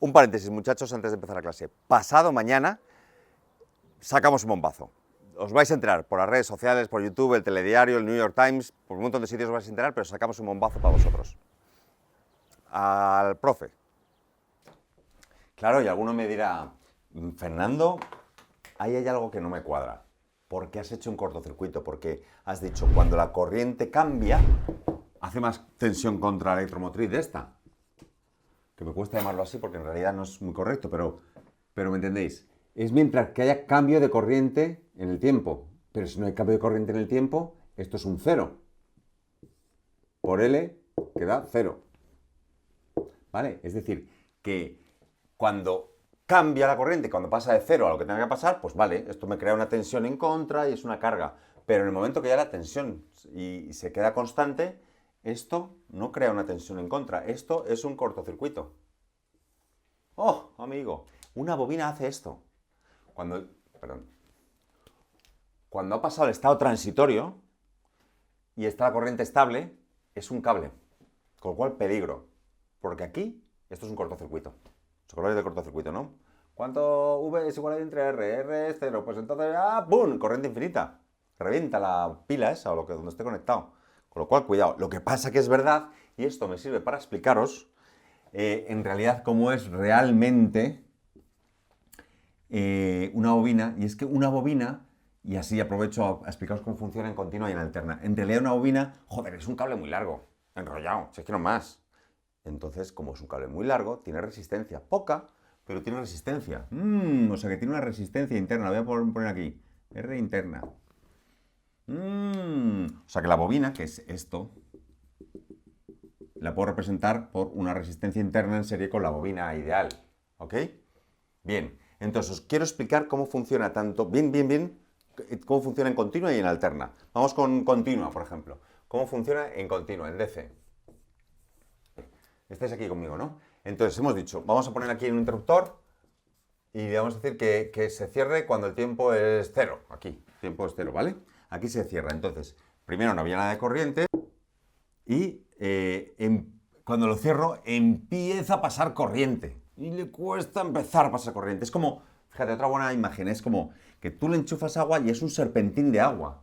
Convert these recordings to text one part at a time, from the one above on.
Un paréntesis, muchachos, antes de empezar la clase. Pasado mañana sacamos un bombazo. Os vais a enterar por las redes sociales, por YouTube, el Telediario, el New York Times, por un montón de sitios os vais a enterar, pero sacamos un bombazo para vosotros. Al profe. Claro, y alguno me dirá, Fernando, ahí hay algo que no me cuadra. ¿Por qué has hecho un cortocircuito? Porque has dicho, cuando la corriente cambia, hace más tensión contra la electromotriz de esta. Que me cuesta llamarlo así porque en realidad no es muy correcto, pero ¿me entendéis? Es mientras que haya cambio de corriente en el tiempo. Pero si no hay cambio de corriente en el tiempo, esto es un cero. Por L queda cero. ¿Vale? Es decir, que cuando cambia la corriente, cuando pasa de cero a lo que tenga que pasar, pues vale, esto me crea una tensión en contra y es una carga. Pero en el momento que ya la tensión y se queda constante, esto no crea una tensión en contra. Esto es un cortocircuito. ¡Oh, amigo! Una bobina hace esto. Cuando ha pasado el estado transitorio y está la corriente estable, es un cable. Con lo cual, peligro. Porque aquí, esto es un cortocircuito. ¿Os acordáis del cortocircuito, no? ¿Cuánto V es igual a entre R? R es 0. Pues entonces, ¡pum! Corriente infinita. Revienta la pila esa o donde esté conectado. Con lo cual, cuidado. Lo que pasa que es verdad, y esto me sirve para explicaros, en realidad, cómo es realmente una bobina. Y es que una bobina, y así aprovecho a explicaros cómo funciona en continua y en alterna. En realidad, una bobina, joder, es un cable muy largo, enrollado, si es que no más. Entonces, como es un cable muy largo, tiene resistencia. Poca, pero tiene resistencia. O sea que tiene una resistencia interna. La voy a poner aquí. R interna. O sea que la bobina, que es esto, la puedo representar por una resistencia interna en serie con la bobina ideal. ¿Ok? Bien. Entonces, os quiero explicar cómo funciona tanto, cómo funciona en continua y en alterna. Vamos con continua, por ejemplo. ¿Cómo funciona en continua, en DC? Estáis aquí conmigo, ¿no? Entonces, hemos dicho, vamos a poner aquí un interruptor y le vamos a decir que se cierre cuando el tiempo es cero. Aquí, el tiempo es cero, ¿vale? Aquí se cierra. Entonces, primero no había nada de corriente y cuando lo cierro empieza a pasar corriente. Y le cuesta empezar a pasar corriente. Es como, fíjate, otra buena imagen, es como que tú le enchufas agua y es un serpentín de agua.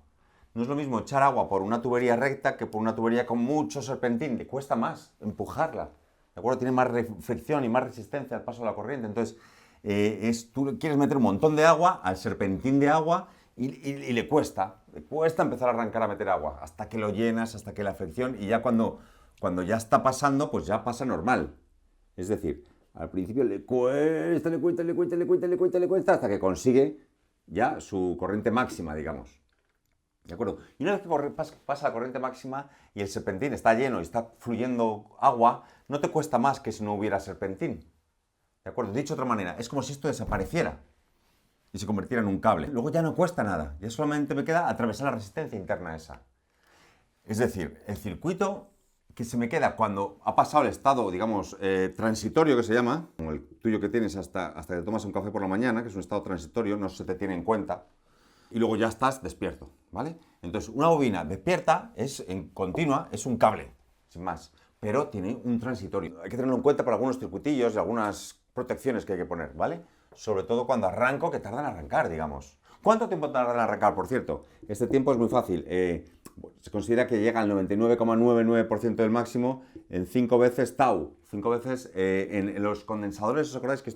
No es lo mismo echar agua por una tubería recta que por una tubería con mucho serpentín. Le cuesta más empujarla. ¿De acuerdo? Tiene más fricción y más resistencia al paso de la corriente. Entonces, tú quieres meter un montón de agua al serpentín de agua y le cuesta empezar a arrancar a meter agua. Hasta que lo llenas, hasta que la fricción, y ya cuando ya está pasando, pues ya pasa normal. Es decir, al principio le cuesta, hasta que consigue ya su corriente máxima, digamos. ¿De acuerdo? Y una vez que pasa la corriente máxima y el serpentín está lleno y está fluyendo agua, no te cuesta más que si no hubiera serpentín. ¿De acuerdo? Dicho de otra manera, es como si esto desapareciera y se convirtiera en un cable. Luego ya no cuesta nada, ya solamente me queda atravesar la resistencia interna esa. Es decir, el circuito que se me queda cuando ha pasado el estado, digamos, transitorio que se llama, como el tuyo que tienes hasta que tomas un café por la mañana, que es un estado transitorio, no se te tiene en cuenta, y luego ya estás despierto, ¿vale? Entonces, una bobina despierta, en continua, es un cable, sin más, pero tiene un transitorio. Hay que tenerlo en cuenta para algunos circuitillos y algunas protecciones que hay que poner, ¿vale? Sobre todo cuando arranco, que tarda en arrancar, digamos. ¿Cuánto tiempo tarda en arrancar, por cierto? Este tiempo es muy fácil. Se considera que llega al 99,99% del máximo en 5 veces tau. 5 veces en los condensadores, ¿os acordáis que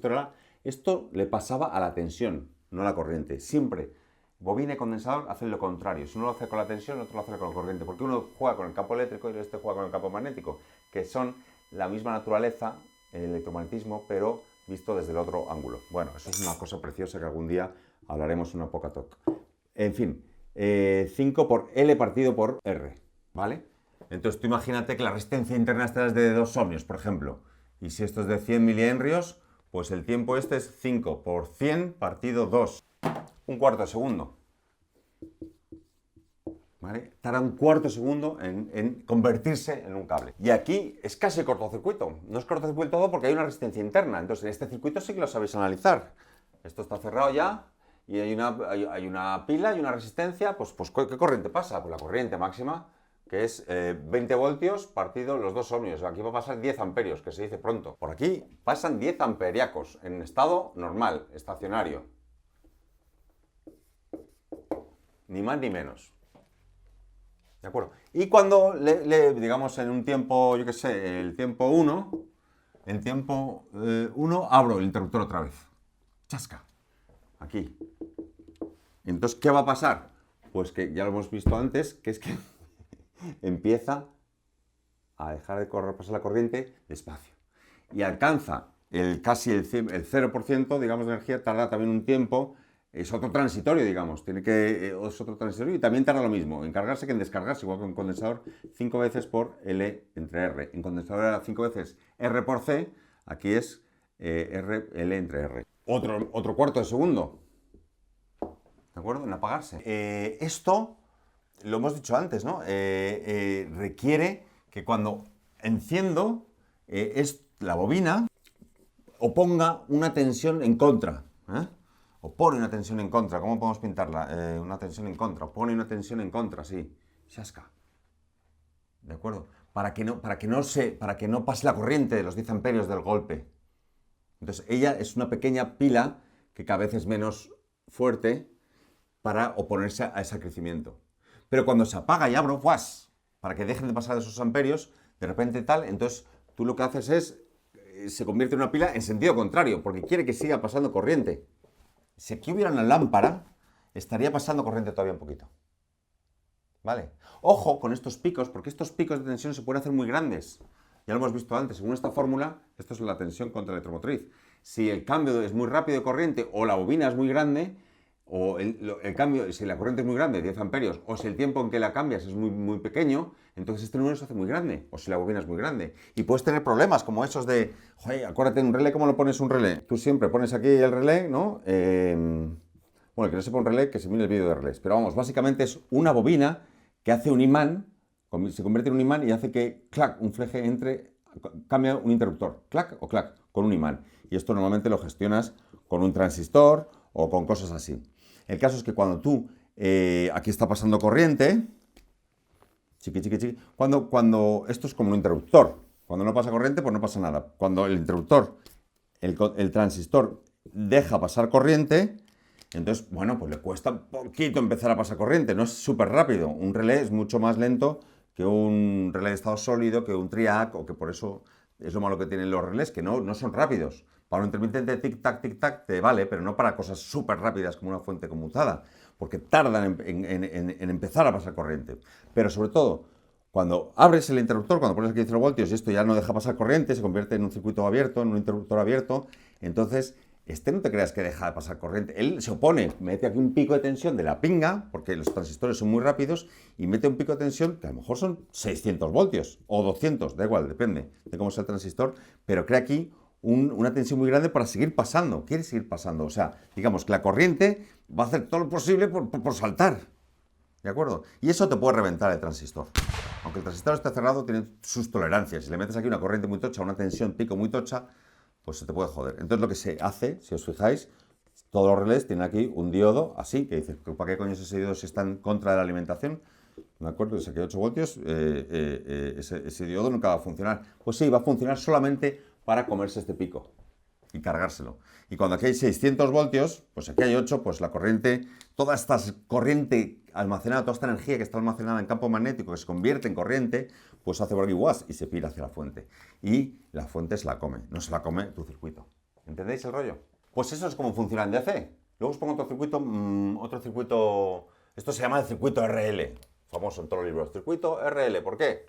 esto le pasaba a la tensión, no a la corriente? Siempre. Bobina y condensador hacen lo contrario. Si uno lo hace con la tensión, el otro lo hace con la corriente. Porque uno juega con el campo eléctrico y el otro juega con el campo magnético, que son la misma naturaleza, el electromagnetismo, pero visto desde el otro ángulo. Bueno, eso es una cosa preciosa que algún día hablaremos una poca talk. En fin, 5 por L partido por R, ¿vale? Entonces tú imagínate que la resistencia interna esta es de 2 ohmios, por ejemplo. Y si esto es de 100 milihenrios, pues el tiempo este es 5 por 100 partido 2. Un cuarto de segundo. ¿Vale? Tarda un cuarto de segundo en convertirse en un cable. Y aquí es casi cortocircuito. No es cortocircuito todo porque hay una resistencia interna. Entonces, en este circuito sí que lo sabéis analizar. Esto está cerrado ya y hay una pila y una resistencia. Pues ¿qué corriente pasa? Pues la corriente máxima, que es 20 voltios partido los 2 ohmios. Aquí va a pasar 10 amperios, que se dice pronto. Por aquí pasan 10 amperiacos en estado normal, estacionario. Ni más ni menos. ¿De acuerdo? Y cuando, digamos, en un tiempo, yo qué sé, el tiempo 1, abro el interruptor otra vez. Chasca. Aquí. Entonces, ¿qué va a pasar? Pues que ya lo hemos visto antes, que es que empieza a dejar de pasar la corriente despacio. Y alcanza casi el 0%, digamos, de energía, tarda también un tiempo. Es otro transitorio, digamos, es otro transitorio y también tarda lo mismo en cargarse que en descargarse, igual que un condensador 5 veces por L entre R. En condensador era 5 veces R por C, aquí es L entre R. Otro cuarto de segundo, ¿de acuerdo? En apagarse. Esto, lo hemos dicho antes, ¿no? Requiere que cuando enciendo la bobina oponga una tensión en contra, o pone una tensión en contra. ¿Cómo podemos pintarla? Una tensión en contra. Pone una tensión en contra, sí. Shasca. ¿De acuerdo? Para que no pase la corriente de los 10 amperios del golpe. Entonces, ella es una pequeña pila que cada vez es menos fuerte para oponerse a ese crecimiento. Pero cuando se apaga y abro, ¡guas!, para que dejen de pasar esos amperios, de repente entonces tú lo que haces es, se convierte en una pila en sentido contrario, porque quiere que siga pasando corriente. Si aquí hubiera una lámpara, estaría pasando corriente todavía un poquito. ¿Vale? Ojo con estos picos, porque estos picos de tensión se pueden hacer muy grandes. Ya lo hemos visto antes, según esta fórmula, esto es la tensión contra electromotriz. Si el cambio es muy rápido de corriente, o la bobina es muy grande, o el cambio, si la corriente es muy grande, 10 amperios, o si el tiempo en que la cambias es muy, muy pequeño, entonces este número se hace muy grande, o si la bobina es muy grande. Y puedes tener problemas como esos de, joder, acuérdate en un relé, ¿cómo lo pones un relé? Tú siempre pones aquí el relé, ¿no? Bueno, que no sepa un relé, que se mire el vídeo de relés. Pero vamos, básicamente es una bobina que hace un imán, se convierte en un imán y hace que, clac, un fleje cambia un interruptor, clac o clac, con un imán. Y esto normalmente lo gestionas con un transistor o con cosas así. El caso es que cuando tú, aquí está pasando corriente, cuando esto es como un interruptor. Cuando no pasa corriente, pues no pasa nada. Cuando el interruptor, el transistor deja pasar corriente, entonces, bueno, pues le cuesta un poquito empezar a pasar corriente. No es súper rápido. Un relé es mucho más lento que un relé de estado sólido, que un triac, o que por eso es lo malo que tienen los relés, que no son rápidos. Para un intermitente tic-tac te vale, pero no para cosas súper rápidas como una fuente conmutada, porque tardan en empezar a pasar corriente. Pero sobre todo, cuando abres el interruptor, cuando pones aquí 0 voltios y esto ya no deja pasar corriente, se convierte en un circuito abierto, en un interruptor abierto, entonces no te creas que deja de pasar corriente. Él se opone, mete aquí un pico de tensión de la pinga, porque los transistores son muy rápidos, y mete un pico de tensión que a lo mejor son 600 voltios o 200, da igual, depende de cómo sea el transistor, pero crea aquí una tensión muy grande para seguir pasando, quiere seguir pasando. O sea, digamos que la corriente va a hacer todo lo posible por saltar, ¿de acuerdo? Y eso te puede reventar el transistor. Aunque el transistor esté cerrado, tiene sus tolerancias. Si le metes aquí una corriente muy tocha, una tensión pico muy tocha, pues se te puede joder. Entonces lo que se hace, si os fijáis, todos los relés tienen aquí un diodo así, que dice, ¿para qué coño es ese diodo si está en contra de la alimentación? Me acuerdo que saqué 8 voltios, ese diodo nunca va a funcionar. Pues sí, va a funcionar solamente para comerse este pico y cargárselo. Y cuando aquí hay 600 voltios, pues aquí hay 8, pues la corriente, toda esta corriente almacenada, toda esta energía que está almacenada en campo magnético, que se convierte en corriente, pues hace por aquí guas y se pira hacia la fuente. Y la fuente se la come, no se la come tu circuito. ¿Entendéis el rollo? Pues eso es como funciona en DC. Luego os pongo otro circuito, esto se llama el circuito RL, famoso en todos los libros. Circuito RL, ¿por qué?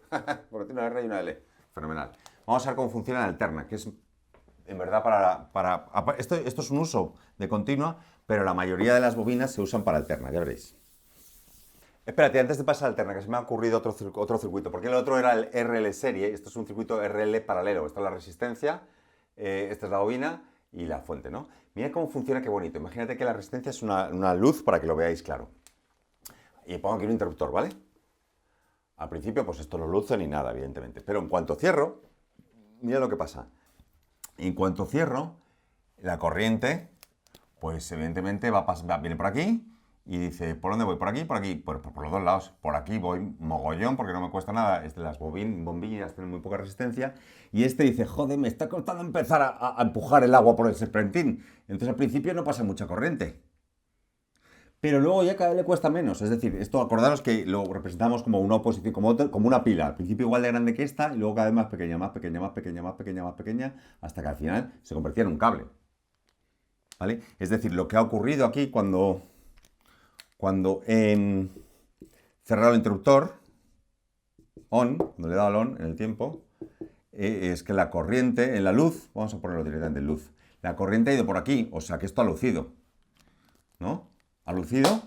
Porque tiene una R y una L. Fenomenal. Vamos a ver cómo funciona en alterna, que es en verdad esto es un uso de continua, pero la mayoría de las bobinas se usan para alterna, ya veréis. Espérate, antes de pasar a alterna, que se me ha ocurrido otro circuito, porque el otro era el RL serie, esto es un circuito RL paralelo. Esta es la resistencia, esta es la bobina y la fuente, ¿no? Mira cómo funciona, qué bonito. Imagínate que la resistencia es una luz para que lo veáis claro. Y pongo aquí un interruptor, ¿vale? Al principio, pues esto no luce ni nada, evidentemente. Pero en cuanto cierro, mira lo que pasa. En cuanto cierro, la corriente, pues evidentemente viene por aquí y dice, ¿por dónde voy? ¿Por aquí? ¿Por aquí? Por los dos lados. Por aquí voy mogollón porque no me cuesta nada. Las bombillas tienen muy poca resistencia. Y este dice, joder, me está costando empezar a empujar el agua por el serpentín. Entonces al principio no pasa mucha corriente. Pero luego ya cada vez le cuesta menos. Es decir, esto acordaros que lo representamos como una oposición, como una pila. Al principio igual de grande que esta y luego cada vez más pequeña, más pequeña, más pequeña, más pequeña, más pequeña, hasta que al final se convertía en un cable. ¿Vale? Es decir, lo que ha ocurrido aquí cuando he cerrado el interruptor, on, cuando le he dado al on en el tiempo, es que la corriente en la luz, vamos a ponerlo directamente en luz, la corriente ha ido por aquí, o sea que esto ha lucido, ¿no? Ha lucido,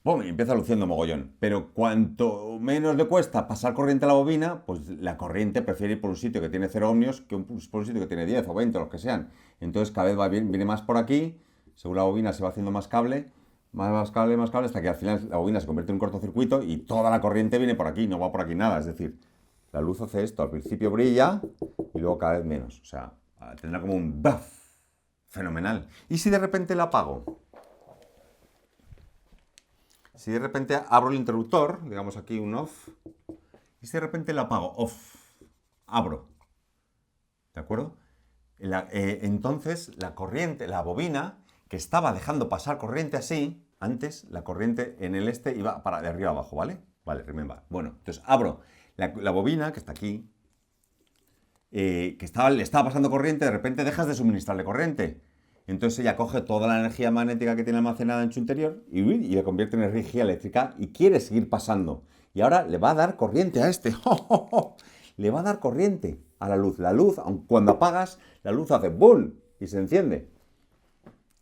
¡pum! Y empieza luciendo mogollón. Pero cuanto menos le cuesta pasar corriente a la bobina, pues la corriente prefiere ir por un sitio que tiene 0 ohmios que por un sitio que tiene 10 o 20 o los que sean. Entonces cada vez viene más por aquí, según la bobina se va haciendo más cable, más cable, hasta que al final la bobina se convierte en un cortocircuito y toda la corriente viene por aquí, no va por aquí nada. Es decir, la luz hace esto, al principio brilla y luego cada vez menos. O sea, tendrá como un buff fenomenal. ¿Y si de repente la apago? Si de repente abro el interruptor, digamos aquí un off, y si de repente la apago, off, abro, ¿de acuerdo? Entonces la corriente, la bobina, que estaba dejando pasar corriente así, antes la corriente en el este iba para de arriba abajo, ¿vale? Vale, remember. Bueno, entonces abro la bobina, que está aquí, que le estaba pasando corriente, de repente dejas de suministrarle corriente. Entonces ella coge toda la energía magnética que tiene almacenada en su interior y la convierte en energía eléctrica y quiere seguir pasando. Y ahora le va a dar corriente a este. Le va a dar corriente a la luz. La luz, aun cuando apagas, la luz hace ¡boom! Y se enciende.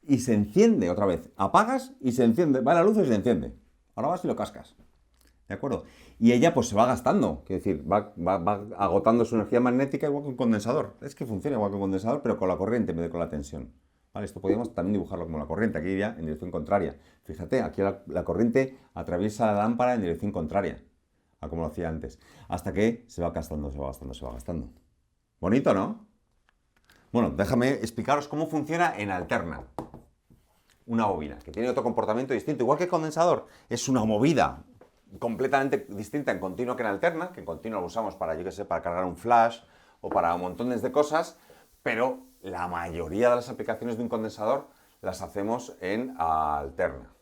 Y se enciende otra vez. Apagas y se enciende. Va la luz y se enciende. Ahora vas y lo cascas. ¿De acuerdo? Y ella pues se va gastando. Quiere decir, va agotando su energía magnética igual que un condensador. Es que funciona igual que un condensador, pero con la corriente en vez de con la tensión. ¿Vale? Esto podríamos también dibujarlo como la corriente, aquí iría en dirección contraria. Fíjate, aquí la corriente atraviesa la lámpara en dirección contraria a como lo hacía antes, hasta que se va gastando, se va gastando, se va gastando. Bonito, ¿no? Bueno, déjame explicaros cómo funciona en alterna una bobina, que tiene otro comportamiento distinto, igual que el condensador. Es una movida completamente distinta en continua que en alterna, que en continua lo usamos para, yo qué sé, para cargar un flash o para montones de cosas, pero la mayoría de las aplicaciones de un condensador las hacemos en alterna.